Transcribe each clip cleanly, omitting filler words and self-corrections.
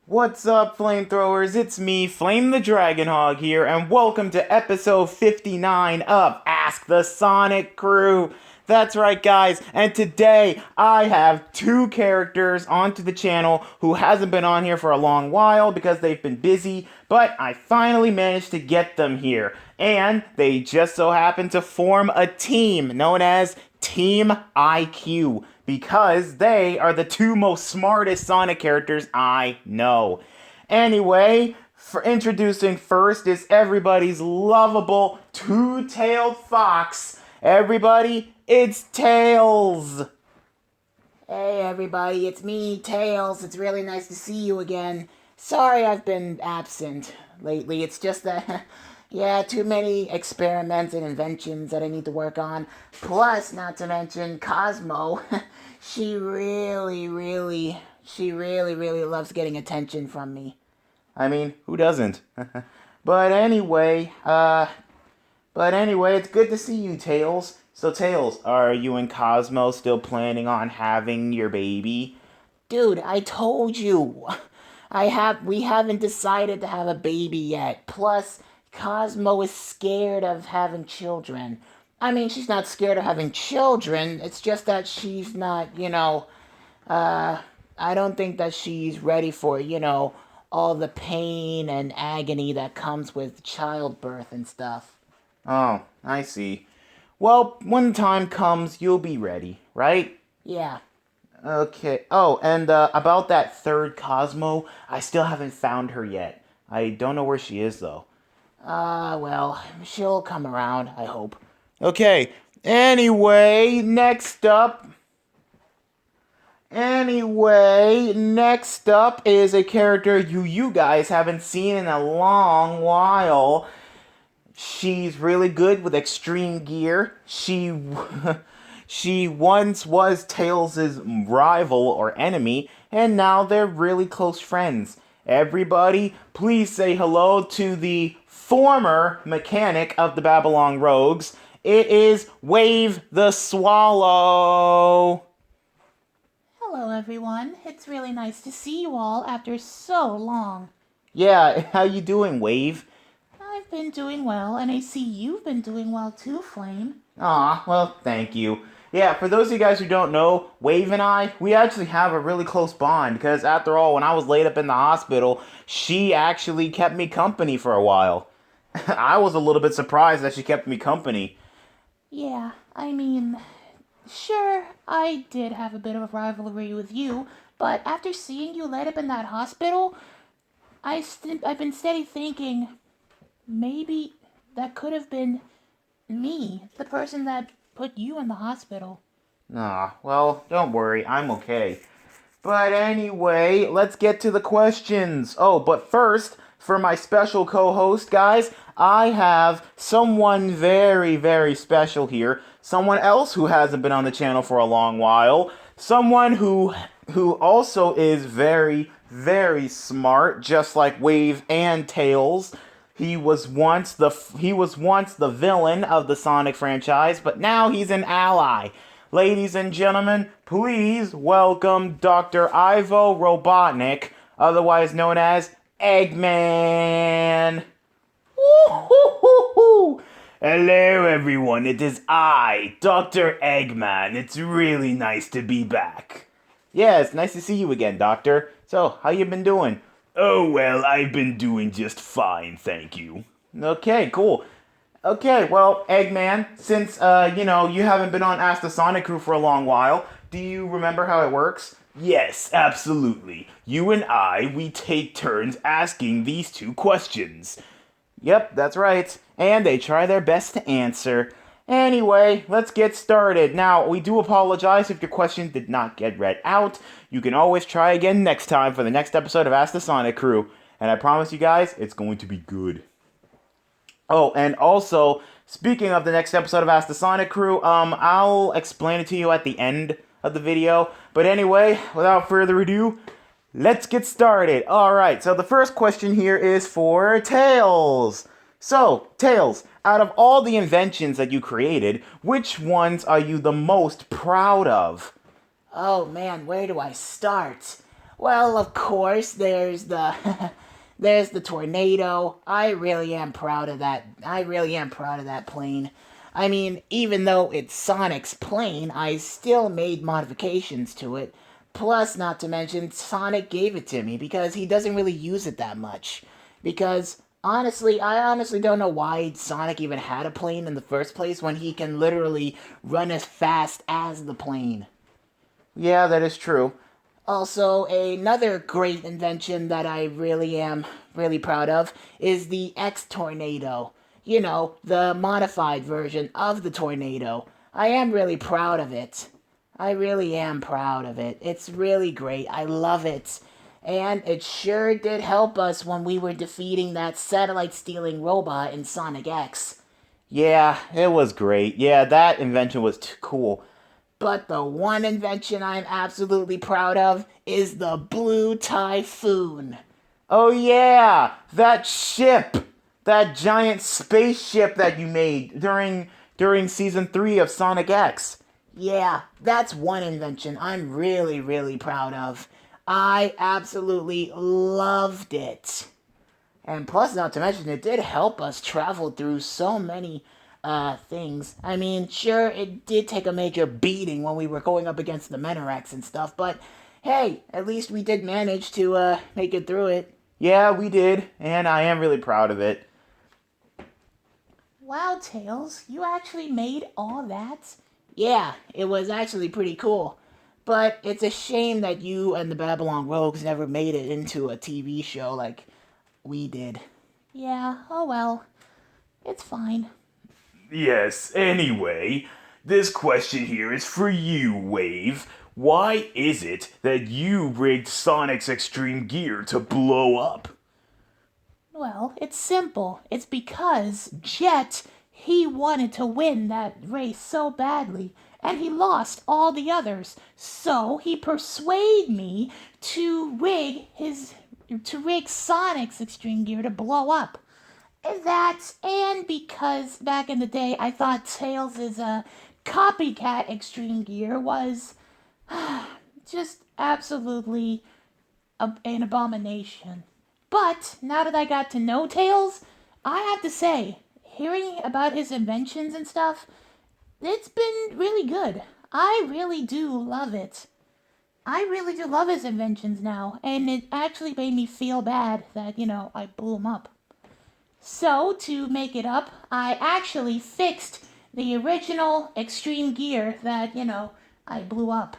What's up, flamethrowers? It's me, Flame the Dragon Hog here, and welcome to episode 59 of Ask the Sonic Crew. That's right, guys, and today I have two characters onto the channel who hasn't been on here for a long while because they've been busy, but I finally managed to get them here, and they just so happen to form a team known as Team IQ because they are the two most smartest Sonic characters I know. Anyway, for introducing first is everybody's lovable two-tailed fox. Everybody, it's Tails. Hey everybody, it's me, Tails. It's really nice to see you again. Sorry I've been absent lately. It's just that, yeah, too many experiments and inventions that I need to work on. Plus, not to mention, Cosmo. She really loves getting attention from me. I mean, who doesn't? But anyway, it's good to see you, Tails. So, Tails, are you and Cosmo still planning on having your baby? Dude, I told you. We haven't decided to have a baby yet. Plus, Cosmo is scared of having children. I mean, she's not scared of having children. It's just that she's not, I don't think that she's ready for, all the pain and agony that comes with childbirth and stuff. Oh, I see. Well, when the time comes, you'll be ready, right? Yeah. Okay. Oh, and about that third Cosmo, I still haven't found her yet. I don't know where she is, though. Well, she'll come around, I hope. Okay. Next up is a character you guys haven't seen in a long while. She's really good with extreme gear. She once was Tails' rival or enemy, and now they're really close friends. Everybody, please say hello to the former mechanic of the Babylon Rogues. It is Wave the Swallow. Hello, everyone. It's really nice to see you all after so long. Yeah, how you doing, Wave? I've been doing well, and I see you've been doing well too, Flame. Aw, well, thank you. Yeah, for those of you guys who don't know, Wave and I, we actually have a really close bond because after all, when I was laid up in the hospital, she actually kept me company for a while. I was a little bit surprised that she kept me company. Yeah, I mean, sure, I did have a bit of a rivalry with you, but after seeing you laid up in that hospital, I've been steady thinking maybe that could have been me, the person that put you in the hospital. Nah, well, don't worry, I'm okay. But anyway, let's get to the questions. Oh, but first, for my special co-host, guys, I have someone very, very special here. Someone else who hasn't been on the channel for a long while. Someone who also is very, very smart, just like Wave and Tails. He was once the villain of the Sonic franchise, but now he's an ally. Ladies and gentlemen, please welcome Dr. Ivo Robotnik, otherwise known as Eggman. Woo-hoo-hoo-hoo. Hello everyone, it is I, Dr. Eggman. It's really nice to be back. Yeah, it's nice to see you again, Doctor. So, how you been doing? Oh, well, I've been doing just fine, thank you. Okay, cool. Okay, well, Eggman, since, you haven't been on Ask the Sonic Crew for a long while, do you remember how it works? Yes, absolutely. You and we take turns asking these two questions. Yep, that's right. And they try their best to answer. Anyway, let's get started. Now, we do apologize if your question did not get read out. You can always try again next time for the next episode of Ask the Sonic Crew. And I promise you guys, it's going to be good. Oh, and also, speaking of the next episode of Ask the Sonic Crew, I'll explain it to you at the end of the video. But anyway, without further ado, let's get started. Alright, so the first question here is for Tails. So, Tails, out of all the inventions that you created, which ones are you the most proud of? Oh man, where do I start? Well, of course, there's the there's the tornado. I really am proud of that. I really am proud of that plane. I mean, even though it's Sonic's plane, I still made modifications to it. Plus, not to mention, Sonic gave it to me because he doesn't really use it that much. Because I honestly don't know why Sonic even had a plane in the first place when he can literally run as fast as the plane. Yeah, that is true. Also, another great invention that I really am really proud of is the X Tornado. You know, the modified version of the tornado. I am really proud of it. I really am proud of it. It's really great. I love it. And it sure did help us when we were defeating that satellite stealing robot in Sonic X. Yeah, it was great. Yeah, that invention was cool. But the one invention I'm absolutely proud of is the Blue Typhoon. Oh yeah, that ship, that giant spaceship that you made during season 3 of Sonic X. Yeah, that's one invention I'm really, really proud of. I absolutely loved it. And plus, not to mention, it did help us travel through so many things. I mean, sure, it did take a major beating when we were going up against the Menorex and stuff, but hey, at least we did manage to make it through it. Yeah, we did, and I am really proud of it. Wow, Tails, you actually made all that? Yeah, it was actually pretty cool. But it's a shame that you and the Babylon Rogues never made it into a TV show like we did. Yeah, oh well. It's fine. Yes, anyway, this question here is for you, Wave. Why is it that you rigged Sonic's extreme gear to blow up? Well, it's simple. It's because Jet, he wanted to win that race so badly, and he lost all the others. So he persuaded me to rig Sonic's extreme gear to blow up. And because back in the day I thought Tails' copycat extreme gear was just absolutely an abomination. But now that I got to know Tails, I have to say, hearing about his inventions and stuff, it's been really good. I really do love it. I really do love his inventions now, and it actually made me feel bad that, I blew him up. So, to make it up, I actually fixed the original extreme gear that, I blew up.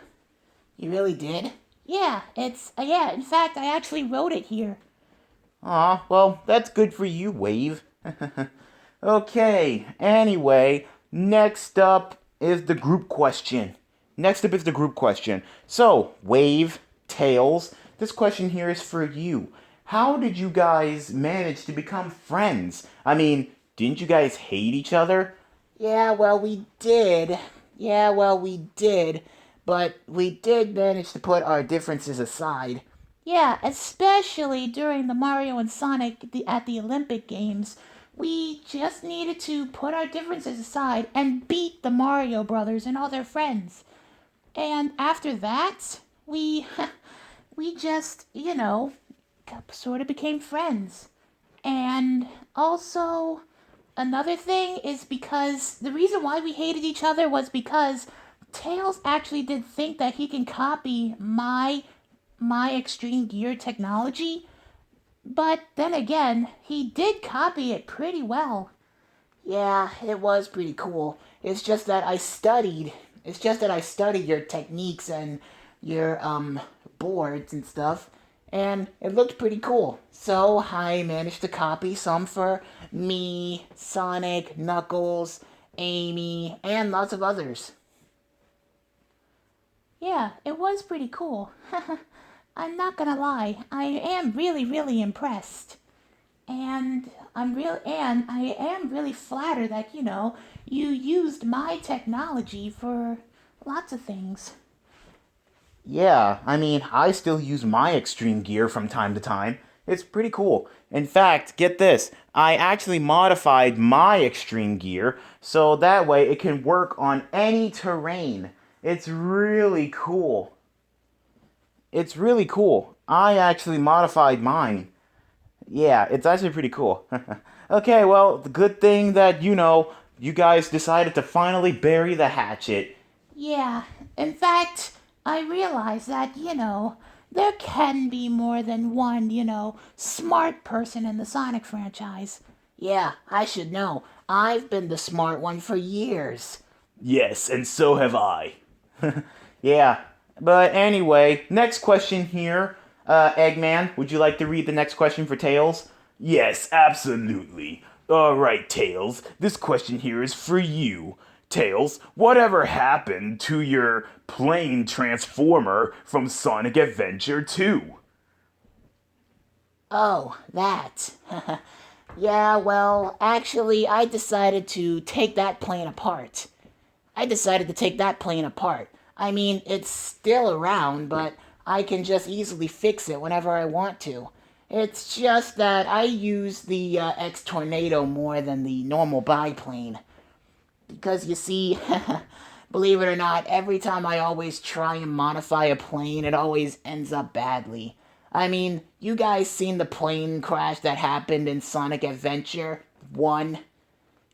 You really did? Yeah, in fact, I actually wrote it here. Aw, well, that's good for you, Wave. Okay, anyway, next up is the group question. So, Wave, Tails, this question here is for you. How did you guys manage to become friends? I mean, didn't you guys hate each other? Yeah, well, we did. Yeah, well, we did. But we did manage to put our differences aside. Yeah, especially during the Mario and Sonic at the Olympic Games. We just needed to put our differences aside and beat the Mario brothers and all their friends. And after that, we we just, sort of became friends. And also, another thing is because the reason why we hated each other was because Tails actually did think that he can copy my extreme gear technology, but then again, he did copy it pretty well. Yeah, it was pretty cool. It's just that I studied. It's just that I studied your techniques and your boards and stuff, and it looked pretty cool. So I managed to copy some for me, Sonic, Knuckles, Amy, and lots of others. Yeah, it was pretty cool. I'm not gonna lie, I am really, really impressed. And I am really flattered that, you used my technology for lots of things. Yeah, I mean, I still use my extreme gear from time to time. It's pretty cool. In fact, get this, I actually modified my extreme gear so that way it can work on any terrain. It's really cool. It's really cool. I actually modified mine. Yeah, it's actually pretty cool. Okay, well, the good thing that, you guys decided to finally bury the hatchet. Yeah, in fact, I realize that, there can be more than one, smart person in the Sonic franchise. Yeah, I should know. I've been the smart one for years. Yes, and so have I. Yeah, but anyway, next question here. Eggman, would you like to read the next question for Tails? Yes, absolutely. Alright, Tails, this question here is for you. Tails, whatever happened to your plane transformer from Sonic Adventure 2? Oh, that. Yeah, well, actually, I decided to take that plane apart. I mean, it's still around, but I can just easily fix it whenever I want to. It's just that I use the X Tornado more than the normal biplane. Because you see, believe it or not, every time I always try and modify a plane, it always ends up badly. I mean, you guys seen the plane crash that happened in Sonic Adventure 1?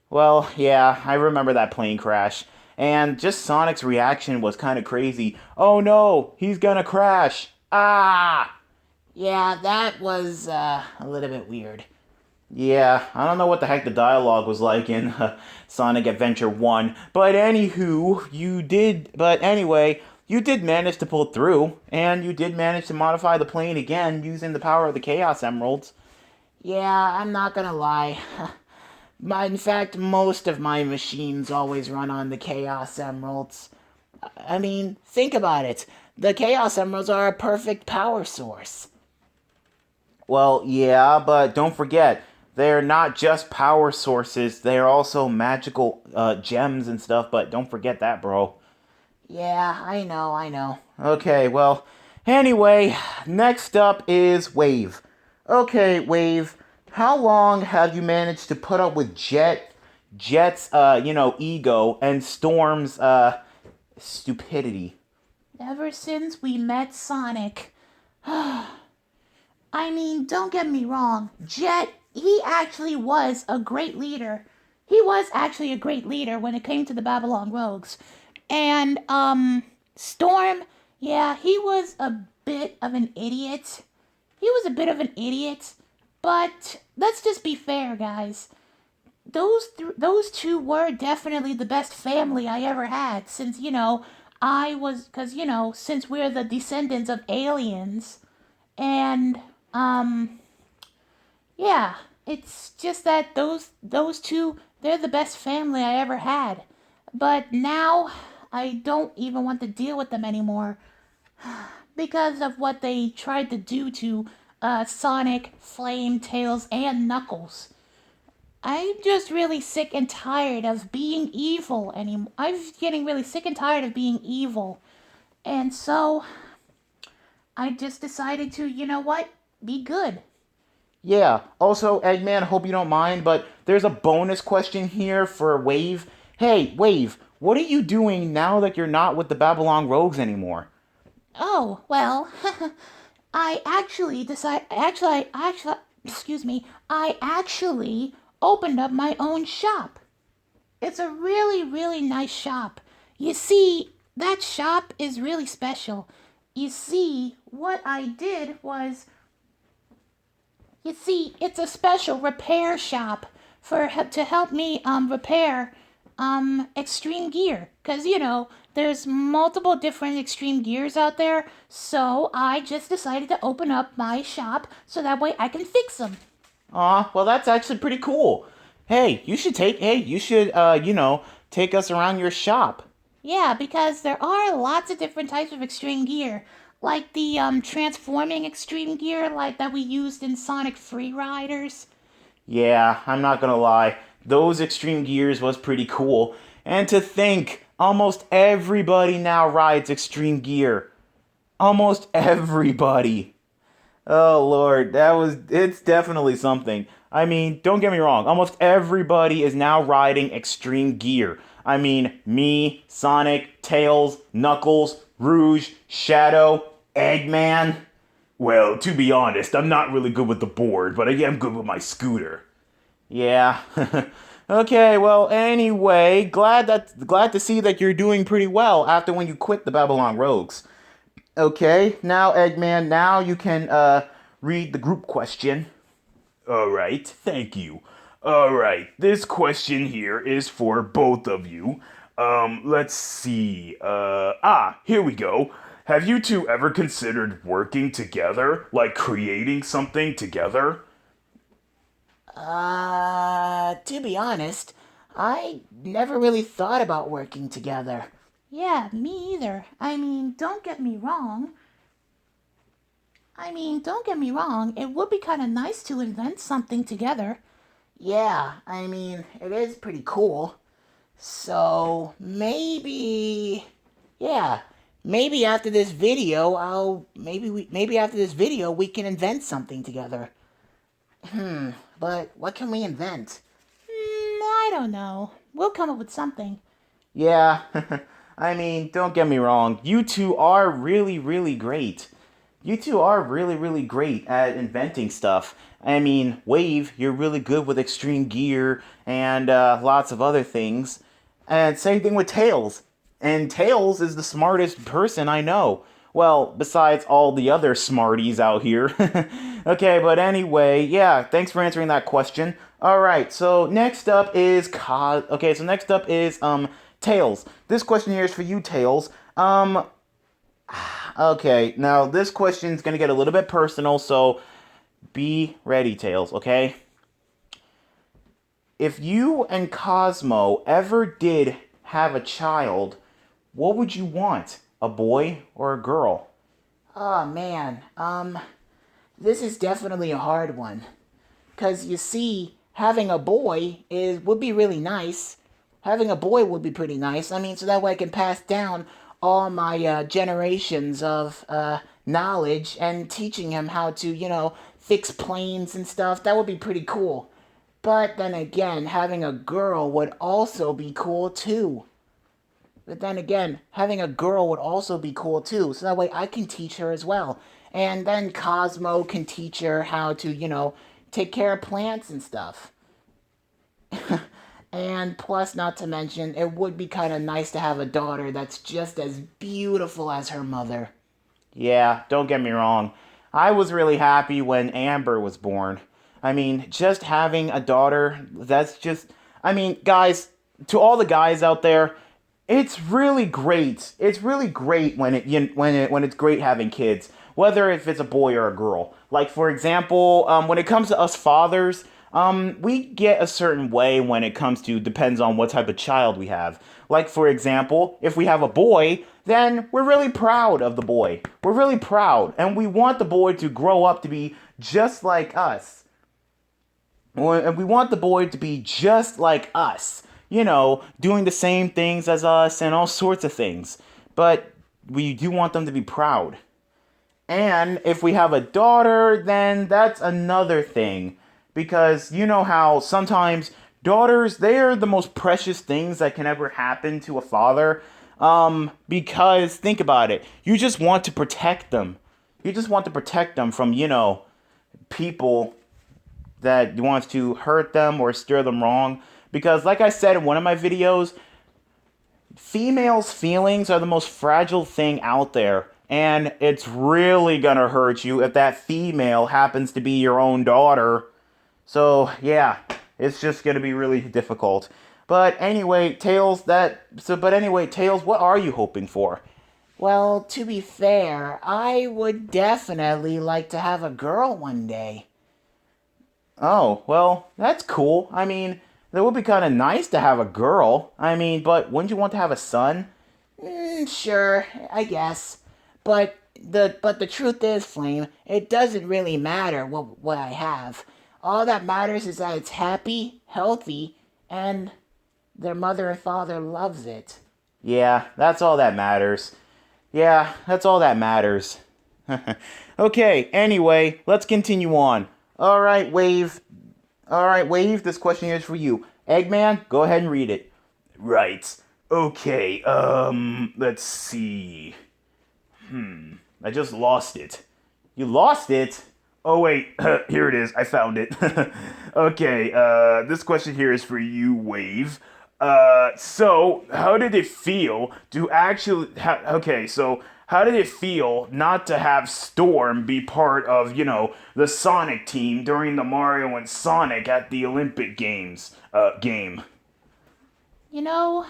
Well, yeah, I remember that plane crash. And just Sonic's reaction was kind of crazy. Oh no, he's gonna crash. Ah! Yeah, that was a little bit weird. Yeah, I don't know what the heck the dialogue was like in Sonic Adventure 1, but anyway, you did manage to pull through, and you did manage to modify the plane again using the power of the Chaos Emeralds. Yeah, I'm not gonna lie. In fact, most of my machines always run on the Chaos Emeralds. I mean, think about it. The Chaos Emeralds are a perfect power source. Well, yeah, but don't forget, they're not just power sources, they're also magical gems and stuff, but don't forget that, bro. Yeah, I know. Okay, well, anyway, next up is Wave. Okay, Wave, how long have you managed to put up with Jet's, ego and Storm's, stupidity? Ever since we met Sonic. I mean, don't get me wrong, Jet, he actually was a great leader. He was actually a great leader when it came to the Babylon Rogues. And, Storm, yeah, he was a bit of an idiot. But let's just be fair, guys. Those two were definitely the best family I ever had since, since we're the descendants of aliens. And, yeah, it's just that those two, they're the best family I ever had. But now I don't even want to deal with them anymore because of what they tried to do to Sonic, Flame, Tails, and Knuckles. I'm just really sick and tired of being evil anymore. I'm getting really sick and tired of being evil. And so I just decided to, you know what? Be good. Yeah, also, Eggman, hope you don't mind, but there's a bonus question here for Wave. Hey, Wave, what are you doing now that you're not with the Babylon Rogues anymore? Oh, well, excuse me, I actually opened up my own shop. It's a really, really nice shop. You see, that shop is really special. You see, what I did was, it's a special repair shop to help me repair extreme gear, cuz there's multiple different extreme gears out there, so I just decided to open up my shop so that way I can fix them. Aw, well, that's actually pretty cool. Take us around your shop. Yeah, because there are lots of different types of extreme gear, like the transforming extreme gear like that we used in Sonic Free Riders. Yeah, I'm not gonna lie, those Extreme Gears was pretty cool. And to think, almost everybody now rides Extreme Gear. Almost everybody. Oh lord, it's definitely something. I mean, don't get me wrong, almost everybody is now riding Extreme Gear. I mean, me, Sonic, Tails, Knuckles, Rouge, Shadow, Eggman. Well, to be honest, I'm not really good with the board, but I am good with my scooter. Yeah. Okay, well, anyway, glad to see that you're doing pretty well after when you quit the Babylon Rogues. Okay, now Eggman, now you can read the group question. All right, thank you. All right, this question here is for both of you. Let's see. Here we go. Have you two ever considered working together, like creating something together? To be honest, I never really thought about working together. Yeah, me either. I mean, don't get me wrong. It would be kind of nice to invent something together. Yeah, I mean, it is pretty cool. So yeah, maybe after this video, maybe after this video we can invent something together. But what can we invent? I don't know. We'll come up with something. Yeah, I mean, don't get me wrong. You two are really, really great. You two are really, really great at inventing stuff. I mean, Wave, you're really good with extreme gear and lots of other things. And same thing with Tails. And Tails is the smartest person I know. Well, besides all the other smarties out here. Okay, but anyway, yeah, thanks for answering that question. All right, so next up is Tails. This question here is for you, Tails. Okay, now this question is gonna get a little bit personal, so be ready, Tails, okay? If you and Cosmo ever did have a child, what would you want? A boy or a girl? Oh man, this is definitely a hard one. 'Cause you see, having a boy is would be really nice. Having a boy would be pretty nice. I mean, so that way I can pass down all my generations of knowledge and teaching him how to, fix planes and stuff. That would be pretty cool. But then again, having a girl would also be cool too. But then again, having a girl would also be cool too. So that way I can teach her as well. And then Cosmo can teach her how to, take care of plants and stuff. And plus, not to mention, it would be kind of nice to have a daughter that's just as beautiful as her mother. Yeah, don't get me wrong. I was really happy when Amber was born. I mean, just having a daughter, that's just. I mean, guys, to all the guys out there, it's really great. It's really great when it's great having kids, whether if it's a boy or a girl. Like for example, when it comes to us fathers, we get a certain way when it comes to depends on what type of child we have. Like for example, if we have a boy, then we're really proud of the boy. We're really proud, and we want the boy to grow up to be just like us. And we want the boy to be just like us, doing the same things as us and all sorts of things. But we do want them to be proud. And if we have a daughter, then that's another thing. Because you know how sometimes daughters, they are the most precious things that can ever happen to a father. Because think about it. You just want to protect them. You just want to protect them from, people that wants to hurt them or steer them wrong. Because like I said in one of my videos, females' feelings are the most fragile thing out there. And it's really gonna hurt you if that female happens to be your own daughter. So yeah, it's just gonna be really difficult. But anyway, Tails, what are you hoping for? Well, to be fair, I would definitely like to have a girl one day. Oh, well, that's cool. I mean, it would be kind of nice to have a girl. I mean, but wouldn't you want to have a son? Sure, I guess. But the truth is, Flame, it doesn't really matter what I have. All that matters is that it's happy, healthy, and their mother and father loves it. Yeah, that's all that matters. Yeah, that's all that matters. Okay, anyway, let's continue on. Alright, Wave. Alright, Wave, this question here is for you. Eggman, go ahead and read it. Right. Okay, let's see. I just lost it. You lost it? Oh, wait. Here it is. I found it. Okay, this question here is for you, Wave. So, how did it feel to actually. Okay, so, how did it feel not to have Storm be part of, the Sonic team during the Mario and Sonic at the Olympic Games, game? You know,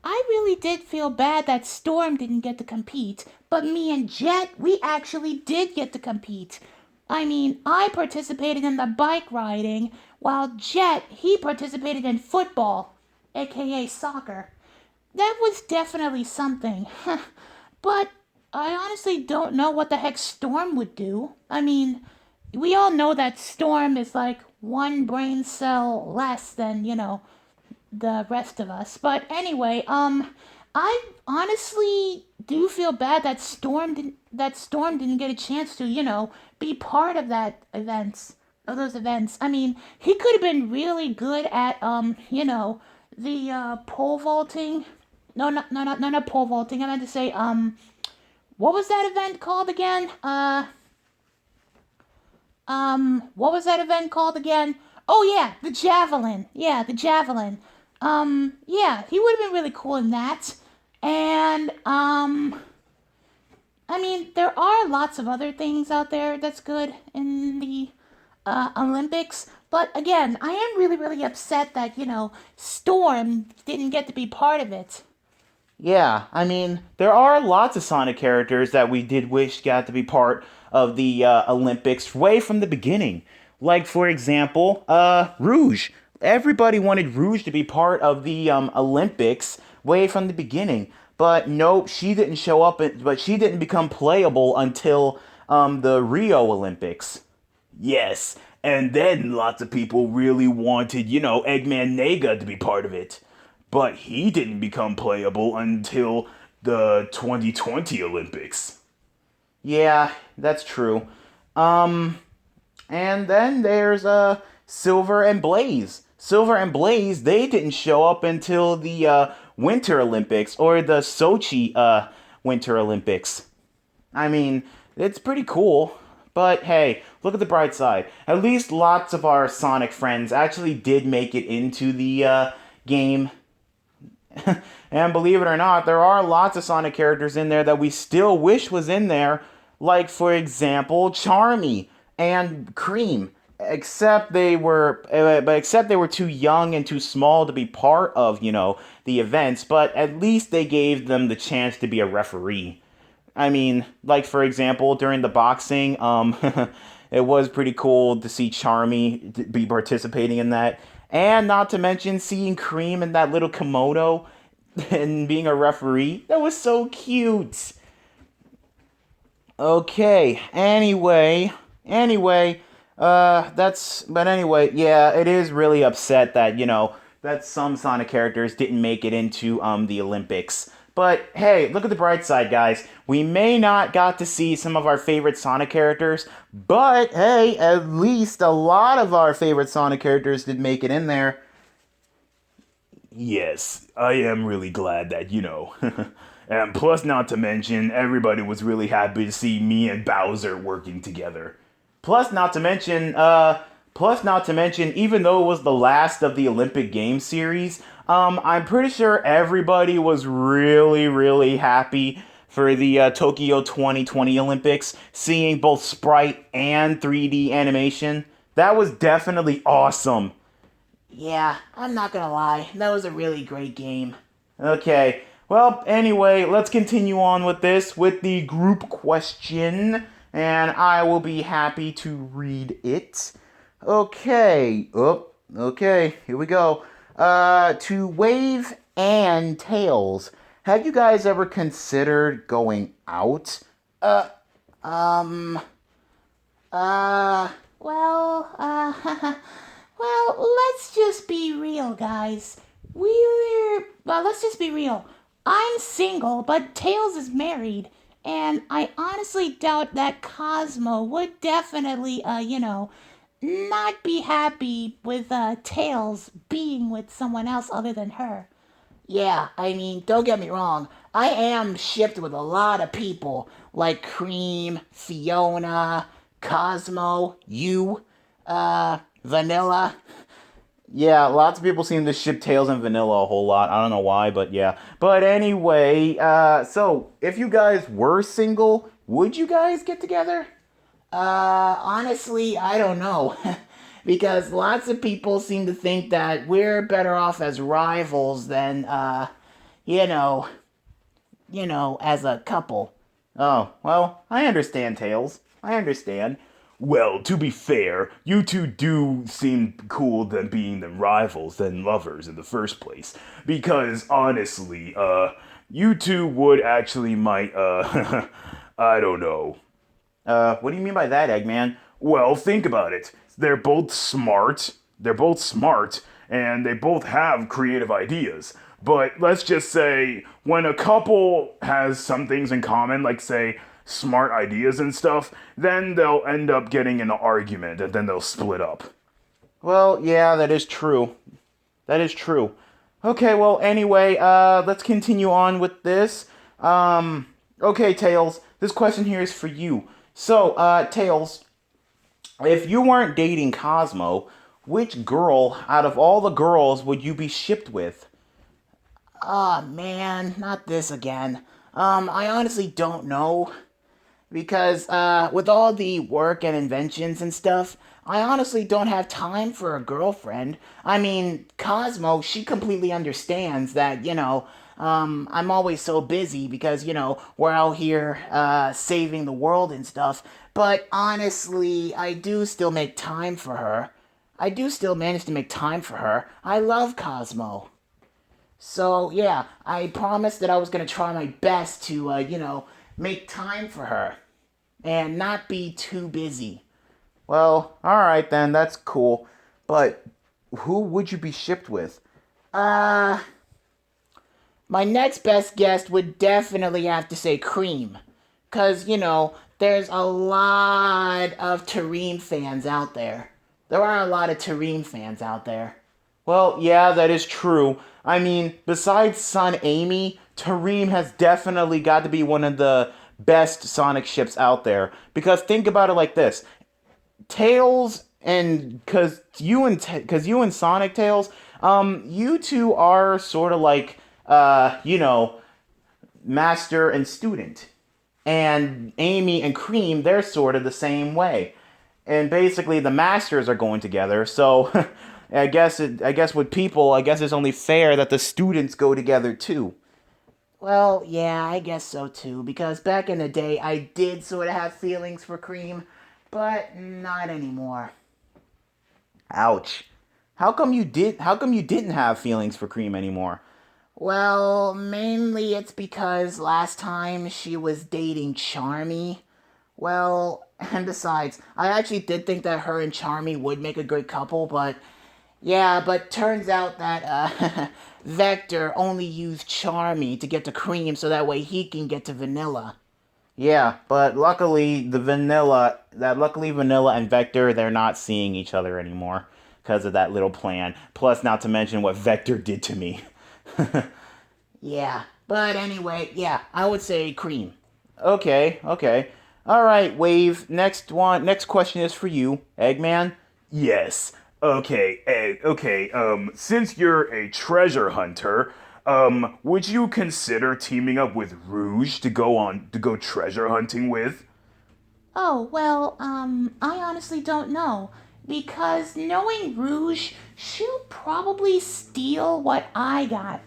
I really did feel bad that Storm didn't get to compete, but me and Jet, we actually did get to compete. I mean, I participated in the bike riding, while Jet, he participated in football, aka soccer. That was definitely something. But I honestly don't know what the heck Storm would do. I mean, we all know that Storm is like one brain cell less than, the rest of us. But anyway, I honestly do feel bad that Storm didn't get a chance to, be part of those events. I mean, he could have been really good at the pole vaulting. No, not pole vaulting. I meant to say what was that event called again? What was that event called again? Oh yeah, the javelin. Yeah, the javelin. Yeah, he would have been really cool in that. And I mean, there are lots of other things out there that's good in the Olympics. But again, I am really, really upset that, Storm didn't get to be part of it. Yeah, I mean, there are lots of Sonic characters that we did wish got to be part of the Olympics way from the beginning. Like, for example, Rouge. Everybody wanted Rouge to be part of the Olympics way from the beginning. But nope, she didn't show up, but she didn't become playable until the Rio Olympics. Yes, and then lots of people really wanted, Eggman Nega to be part of it. But he didn't become playable until the 2020 Olympics. Yeah, that's true. Um, and then there's Silver and Blaze. Silver and Blaze, they didn't show up until the Winter Olympics or the Sochi Winter Olympics. I mean, it's pretty cool. But hey, look at the bright side. At least lots of our Sonic friends actually did make it into the game. And believe it or not, there are lots of Sonic characters in there that we still wish was in there. Like, for example, Charmy and Cream. Except they were too young and too small to be part of, the events. But at least they gave them the chance to be a referee. I mean, like for example, during the boxing, it was pretty cool to see Charmy be participating in that, and not to mention seeing Cream in that little kimono and being a referee. That was so cute. Okay. Anyway, yeah, it is really upset that that some Sonic characters didn't make it into the Olympics. But hey, look at the bright side, guys. We may not got to see some of our favorite Sonic characters, but hey, at least a lot of our favorite Sonic characters did make it in there. Yes, I am really glad that, and plus, not to mention, everybody was really happy to see me and Bowser working together. Plus, not to mention, even though it was the last of the Olympic Games series, I'm pretty sure everybody was really, really happy for the Tokyo 2020 Olympics, seeing both sprite and 3D animation. That was definitely awesome. Yeah, I'm not gonna lie, that was a really great game. Okay, well, anyway, let's continue on with this with the group question, and I will be happy to read it. Okay, here we go. To Wave and Tails, have you guys ever considered going out? Um, uh, Well, well, let's just be real, guys. Let's just be real. I'm single, but Tails is married, and I honestly doubt that Cosmo would definitely, not be happy with Tails being with someone else other than her. yeah, I mean, don't get me wrong. I am shipped with a lot of people like Cream, Fiona, Cosmo, you, Vanilla. Yeah, lots of people seem to ship Tails and Vanilla a whole lot. I don't know why, but yeah. But anyway, so if you guys were single, would you guys get together? Honestly, I don't know. Because lots of people seem to think that we're better off as rivals than, you know, as a couple. Oh, well, I understand, Tails. I understand. Well, to be fair, you two do seem cool than being than rivals than lovers in the first place. Because honestly, you two would actually might, I don't know. What do you mean by that, Eggman? Well, think about it. They're both smart. They're both smart, and they both have creative ideas. But let's just say when a couple has some things in common, like say smart ideas and stuff, then they'll end up getting in an argument and then they'll split up. Well, yeah, that is true. That is true. Okay, well, anyway, let's continue on with this. Okay, Tails, this question here is for you. So, Tails, if you weren't dating Cosmo, which girl out of all the girls would you be shipped with? Oh man, not this again. I honestly don't know. Because with all the work and inventions and stuff, I honestly don't have time for a girlfriend. I mean, Cosmo, she completely understands that, I'm always so busy because, we're out here saving the world and stuff. But honestly, I do still make time for her. I do still manage to make time for her. I love Cosmo. So, yeah, I promised that I was going to try my best to, make time for her and not be too busy. Well, alright then, that's cool. But who would you be shipped with? Uh, my next best guest would definitely have to say Cream. Because, there's a lot of Tareem fans out there. There are a lot of Tareem fans out there. Well, yeah, that is true. I mean, besides Son Amy, Tareem has definitely got to be one of the best Sonic ships out there. Because think about it like this: Tails and because you and Sonic Tails, you two are sort of like master and student, and Amy and Cream, they're sort of the same way. And basically, the masters are going together. So, I guess with people, I guess it's only fair that the students go together too. Well, yeah, I guess so too. Because back in the day, I did sort of have feelings for Cream, but not anymore. Ouch. How come you didn't have feelings for Cream anymore? Well, mainly it's because last time she was dating Charmy. Well, and besides, I actually did think that her and Charmy would make a good couple, but yeah, but turns out that Vector only used Charmy to get to Cream so that way he can get to Vanilla. Yeah, but luckily Vanilla and Vector, they're not seeing each other anymore because of that little plan. Plus, not to mention what Vector did to me. Yeah, but anyway, yeah, I would say Cream. Okay, okay. All right, Wave. Next question is for you, Eggman. Yes. Okay, Egg. Okay. Since you're a treasure hunter, would you consider teaming up with Rouge to go treasure hunting with? Oh, well, I honestly don't know. Because knowing Rouge, she'll probably steal what I got.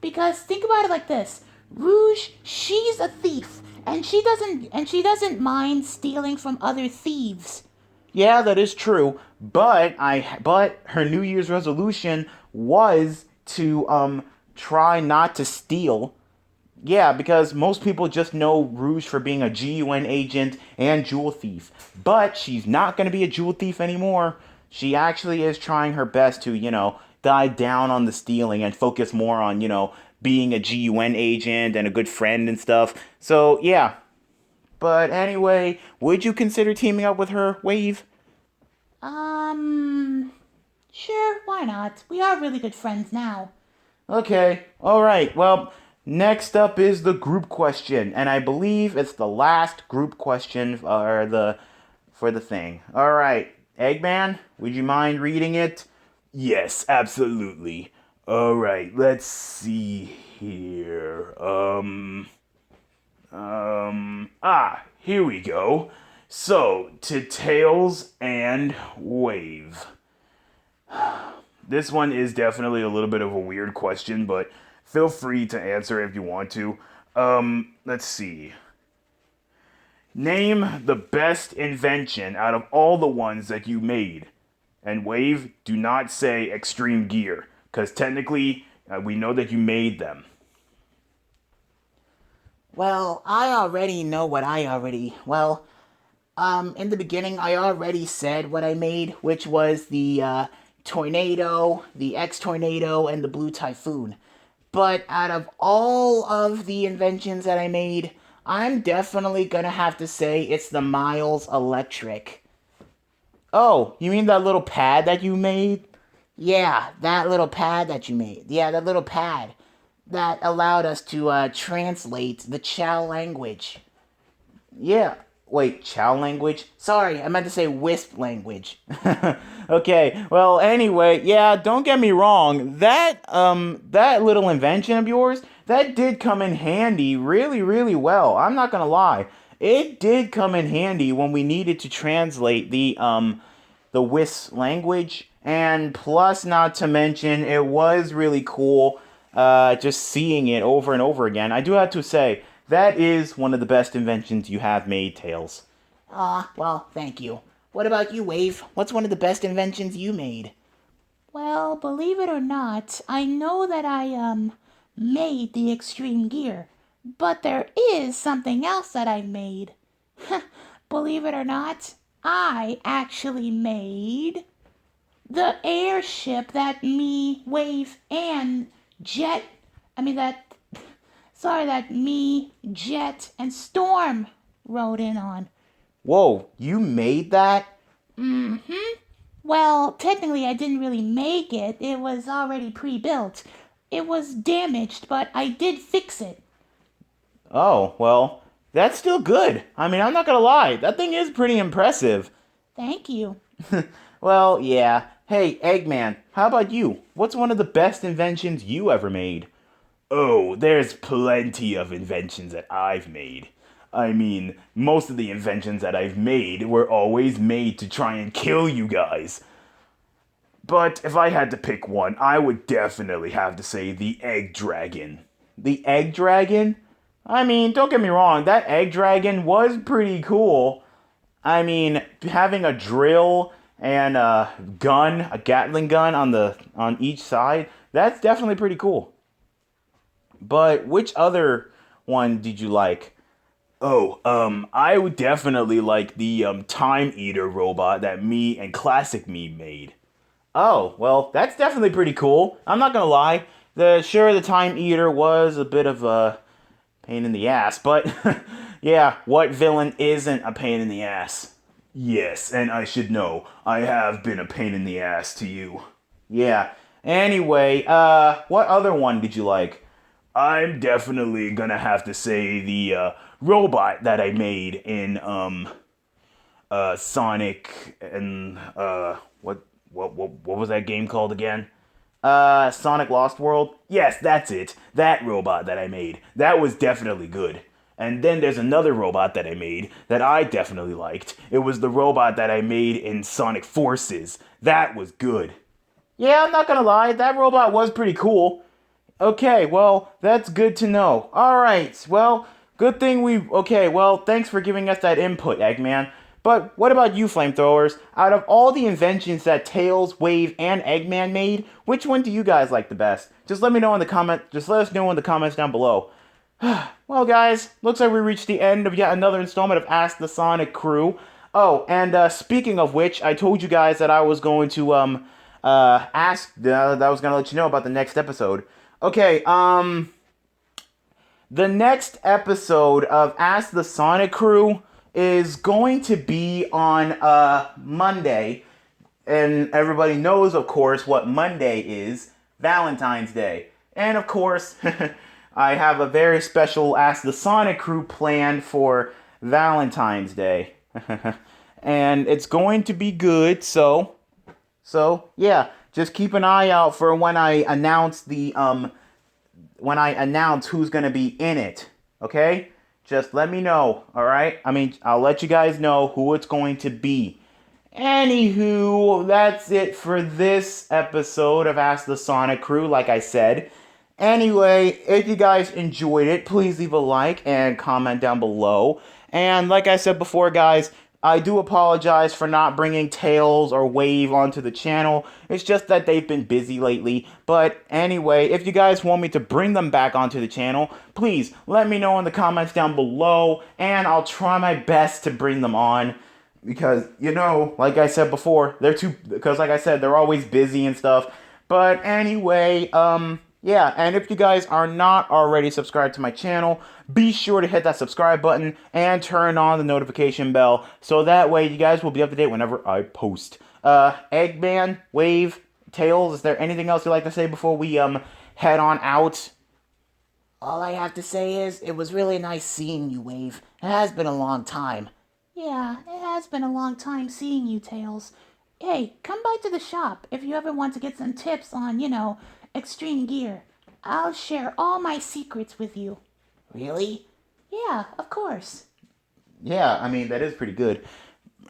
Because think about it like this. Rouge, she's a thief, and she doesn't mind stealing from other thieves. Yeah, that is true. But her New Year's resolution was to try not to steal. Yeah, because most people just know Rouge for being a GUN agent and jewel thief. But she's not going to be a jewel thief anymore. She actually is trying her best to, die down on the stealing and focus more on, being a GUN agent and a good friend and stuff. So, yeah. But anyway, would you consider teaming up with her, Wave? Um, sure, why not? We are really good friends now. Okay, alright. Well, Next up is the group question, and I believe it's the last group question for the thing. All right, Eggman, would you mind reading it? Yes, absolutely. All right, let's see here. Here we go. So, to Tails and Wave. This one is definitely a little bit of a weird question, but feel free to answer if you want to. Let's see. Name the best invention out of all the ones that you made. And Wave, do not say extreme gear, because technically, we know that you made them. Well, I already know what I already. Well, in the beginning, I already said what I made, which was the tornado, the X tornado, and the blue typhoon. But out of all of the inventions that I made, I'm definitely gonna have to say it's the Miles Electric. Oh, you mean that little pad that you made? Yeah, that little pad that you made. Yeah, that little pad that allowed us to translate the Chow language. Yeah. Wait, Chow language? Sorry, I meant to say Wisp language. Okay. Well, anyway, yeah, don't get me wrong. That little invention of yours, that did come in handy really, really well. I'm not going to lie. It did come in handy when we needed to translate the Wisp language, and plus not to mention it was really cool just seeing it over and over again. I do have to say that is one of the best inventions you have made, Tails. Well, thank you. What about you, Wave? What's one of the best inventions you made? Well, believe it or not, I know that I made the extreme gear, but there is something else that I made. Believe it or not, I actually made the airship that me, Wave, and Jet, I mean that me, Jet, and Storm rode in on. Whoa, you made that? Well, technically, I didn't really make it. It was already pre-built. It was damaged, but I did fix it. Oh, well, that's still good. I mean, I'm not gonna lie, that thing is pretty impressive. Thank you. Well, yeah. Hey, Eggman, how about you? What's one of the best inventions you ever made? Oh, there's plenty of inventions that I've made. I mean, most of the inventions that I've made were always made to try and kill you guys. But if I had to pick one, I would definitely have to say the Egg Dragon. The Egg Dragon? I mean, don't get me wrong, that Egg Dragon was pretty cool. I mean, having a drill and a gun, a Gatling gun on each side, that's definitely pretty cool. But which other one did you like? Oh, I would definitely like the Time Eater robot that me and Classic Me made. Oh, well, that's definitely pretty cool. I'm not gonna lie. The Time Eater was a bit of a pain in the ass, but yeah, what villain isn't a pain in the ass? Yes, and I should know. I have been a pain in the ass to you. Yeah. Anyway, what other one did you like? I'm definitely gonna have to say the robot that I made in Sonic and what was that game called again? Sonic Lost World? Yes, that's it. That robot that I made. That was definitely good. And then there's another robot that I made that I definitely liked. It was the robot that I made in Sonic Forces. That was good. Yeah, I'm not gonna lie, that robot was pretty cool. Okay, well, that's good to know. Alright, well, good thing okay, well, thanks for giving us that input, Eggman. But what about you, flamethrowers? Out of all the inventions that Tails, Wave, and Eggman made, which one do you guys like the best? Just let us know in the comments down below. Well, guys, looks like we reached the end of yet another installment of Ask the Sonic Crew. Oh, and speaking of which, I told you guys that I was going to that I was gonna let you know about the next episode. Okay, the next episode of Ask the Sonic Crew is going to be on Monday, and everybody knows, of course, what Monday is. Valentine's Day. And of course, I have a very special Ask the Sonic Crew planned for Valentine's Day. And it's going to be good, so yeah, just keep an eye out for when I announce who's gonna be in it. Okay? Just let me know, alright? I mean, I'll let you guys know who it's going to be. Anywho, that's it for this episode of Ask the Sonic Crew, like I said. Anyway, if you guys enjoyed it, please leave a like and comment down below. And like I said before, guys, I do apologize for not bringing Tails or Wave onto the channel. It's just that they've been busy lately. But anyway, if you guys want me to bring them back onto the channel, please let me know in the comments down below, and I'll try my best to bring them on. Because, like I said before, they're always busy and stuff. But anyway, yeah, and if you guys are not already subscribed to my channel, be sure to hit that subscribe button and turn on the notification bell, so that way you guys will be up to date whenever I post. Eggman, Wave, Tails, is there anything else you'd like to say before we, head on out? All I have to say is, it was really nice seeing you, Wave. It has been a long time. Yeah, it has been a long time seeing you, Tails. Hey, come by to the shop if you ever want to get some tips on, extreme gear. I'll share all my secrets with you. Really? Yeah, of course. Yeah, I mean, that is pretty good.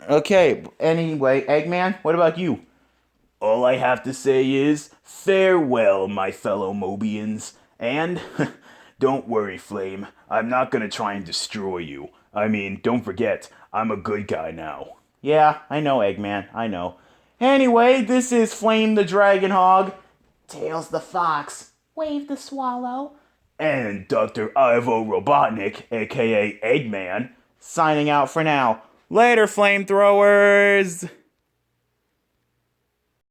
Okay, anyway, Eggman, what about you? All I have to say is, farewell, my fellow Mobians. And, don't worry, Flame, I'm not gonna try and destroy you. I mean, don't forget, I'm a good guy now. Yeah, I know, Eggman, I know. Anyway, this is Flame the Dragon Hog. Tails the Fox. Wave the Swallow. And Dr. Ivo Robotnik, aka Eggman, signing out for now. Later, flamethrowers!